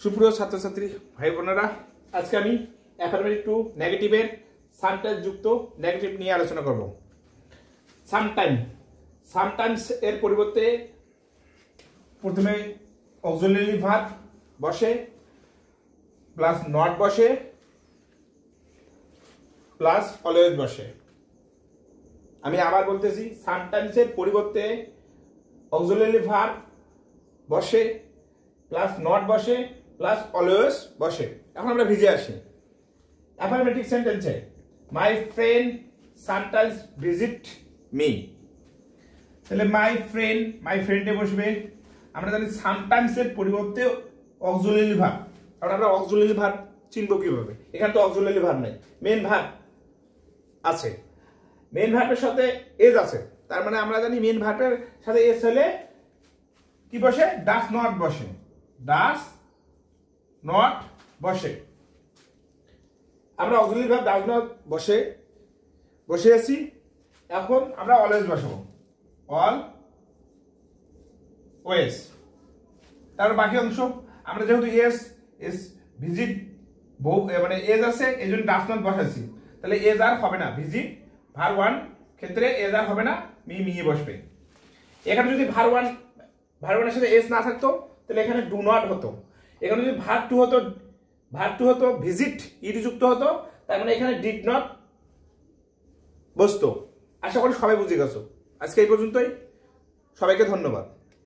সুপ্রিয় ছাত্রছাত্রী ভাই বোনেরা, আজকে আমি অ্যাফার্মেটিভ টু নেগেটিভের সামটাইমস যুক্ত নেগেটিভ নিয়ে আলোচনা করব। সামটাইমস এর পরিবর্তে প্রথমে অক্সিলারি ভার্ব বসে, প্লাস নট বসে, প্লাস অলওয়েজ বসে। আমি আবার বলতেছি, সামটাইমস এর পরিবর্তে অক্সিলারি ভার্ব বসে, প্লাস নট বসে, প্লাস অলওয়েজ বসে। এখন আমরা ভিজে আসি। অ্যাফার্মেটিভ সেন্টেন্সে my friend sometimes visit me, তাহলে মাই ফ্রেন্ডে বসবে। আমরা জানি সামটাইমস এর পরিবর্তে অক্সিলারি ভার্ব। কারণ আমরা অক্সিলারি ভার্ব চিনব কিভাবে? এখানে তো অক্সিলারি ভার্ব নেই, মেইন ভার্ব আছে। মেইন ভার্বের সাথে এজ আছে, তার মানে আমরা জানি মেইন ভার্বের সাথে এজ হলে কি বসে? ডাস নট বসে, ডাস নট বসে। আমরা অক্সিলারি ভার্ব ডাস নট বসে আছি। এখন আমরা অলওয়েজ বসাবো, অলওয়েজ। তারপর বাকি অংশ আমরা যেহেতু এস ভিজিট মানে এজ আছে, এই জন্য ডাস নট বসাচ্ছি। তাহলে এজ আর হবে না, ভিজিট ভার ওয়ান ক্ষেত্রে এজ আর হবে না, মিয়ে বসবে। এখানে যদি ভার ওয়ানের সাথে এস না থাকতো তাহলে এখানে ডু নট হতো। এখানে যদি ভার টু হতো ভিজিট ইডি যুক্ত হতো, তার মানে এখানে ডিড নট বসতো। আশা করি সবাই বুঝে গেছো। আজকে এই পর্যন্তই, সবাইকে ধন্যবাদ।